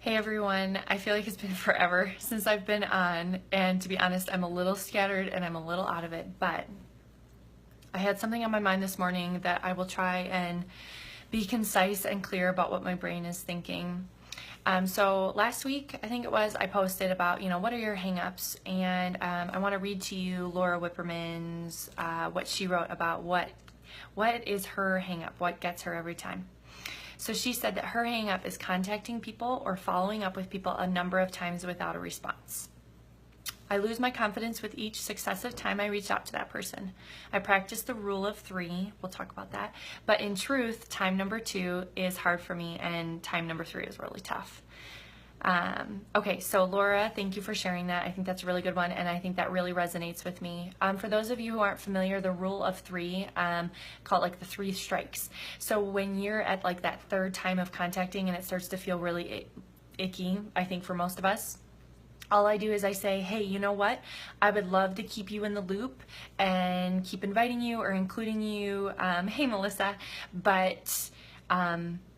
Hey everyone, I feel like it's been forever since I've been on, and to be honest, I'm a little scattered and I'm a little out of it, but I had something on my mind this morning that I will try and be concise and clear about what my brain is thinking. So last week, I think it was, I posted about, what are your hangups? And I want to read to you Laura Whipperman's, what she wrote about what is her hangup, what gets her every time. So she said that her hang up is contacting people or following up with people a number of times without a response. I lose my confidence with each successive time I reach out to that person. I practice the rule of 3. We'll talk about that. But in truth, time number 2 is hard for me, and time number 3 is really tough. Okay, so Laura, thank you for sharing that. I think that's a really good one, and I think that really resonates with me. For those of you who aren't familiar, the rule of 3, call it like the 3 strikes. So when you're at like that third time of contacting and it starts to feel really icky, I think for most of us, all I do is I say, hey, you know what? I would love to keep you in the loop and keep inviting you or including you. Hey, Melissa, but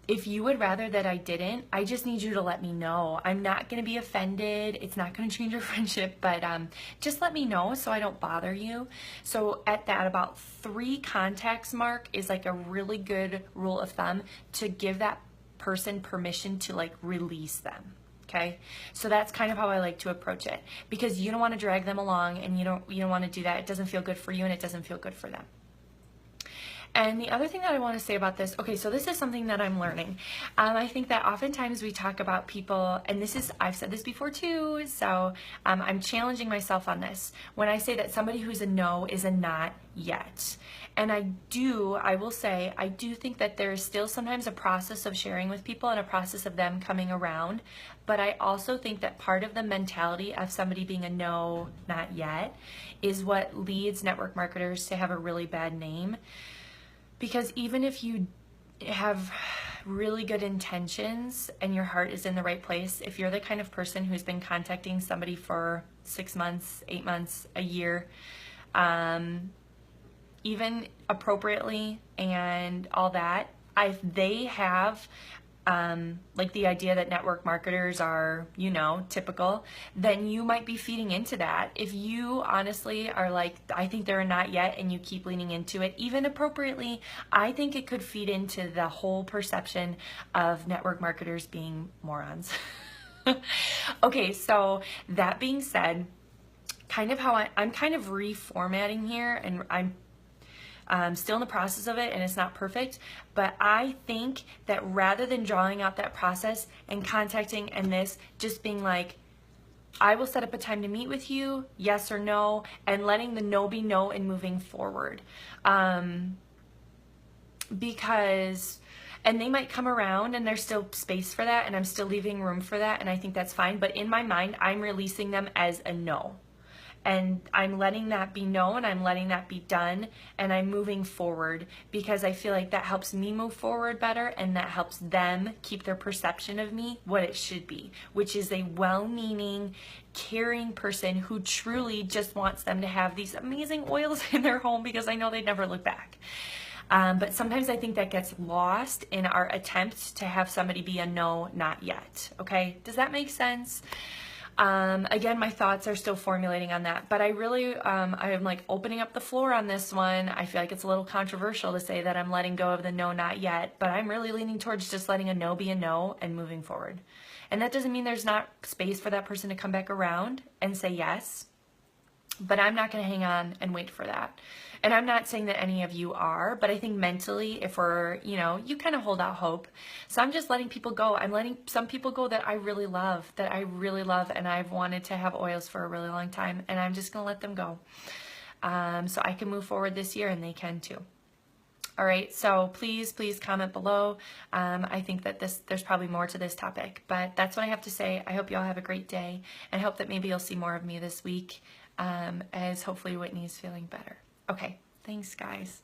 if you would rather that I didn't, I just need you to let me know. I'm not going to be offended. It's not going to change your friendship, but just let me know so I don't bother you. So at that about 3 contacts mark is like a really good rule of thumb to give that person permission to like release them. Okay, so that's kind of how I like to approach it, because you don't want to drag them along, and you don't want to do that. It doesn't feel good for you, and it doesn't feel good for them. And the other thing that I want to say about this, okay, so this is something that I'm learning. I think that oftentimes we talk about people, and I've said this before too, so I'm challenging myself on this. When I say that somebody who's a no is a not yet. And I will say, I do think that there is still sometimes a process of sharing with people and a process of them coming around. But I also think that part of the mentality of somebody being a no, not yet, is what leads network marketers to have a really bad name. Because even if you have really good intentions and your heart is in the right place, if you're the kind of person who's been contacting somebody for 6 months, 8 months, a year, even appropriately and all that, if they have like the idea that network marketers are, typical, then you might be feeding into that. If you honestly are like, I think they're not yet, and you keep leaning into it, even appropriately, I think it could feed into the whole perception of network marketers being morons. Okay, so that being said, kind of how I'm kind of reformatting here, and I'm still in the process of it, and it's not perfect, but I think that rather than drawing out that process and contacting and this, just being like, I will set up a time to meet with you, yes or no, and letting the no be no and moving forward. Because, and they might come around and there's still space for that, and I'm still leaving room for that, and I think that's fine, but in my mind, I'm releasing them as a no. And I'm letting that be known, I'm letting that be done, and I'm moving forward, because I feel like that helps me move forward better, and that helps them keep their perception of me what it should be, which is a well-meaning, caring person who truly just wants them to have these amazing oils in their home, because I know they'd never look back. But sometimes I think that gets lost in our attempt to have somebody be a no, not yet. Okay, does that make sense? Again, my thoughts are still formulating on that, but I really, I am like opening up the floor on this one. I feel like it's a little controversial to say that I'm letting go of the no, not yet, but I'm really leaning towards just letting a no be a no and moving forward. And that doesn't mean there's not space for that person to come back around and say yes, but I'm not going to hang on and wait for that. And I'm not saying that any of you are, but I think mentally, if we're, you kind of hold out hope. So I'm just letting people go. I'm letting some people go that I really love, and I've wanted to have oils for a really long time, and I'm just going to let them go. So I can move forward this year, and they can too. All right, so please comment below. I think that there's probably more to this topic, but that's what I have to say. I hope you all have a great day, and hope that maybe you'll see more of me this week, as hopefully Whitney's feeling better. Okay, thanks guys.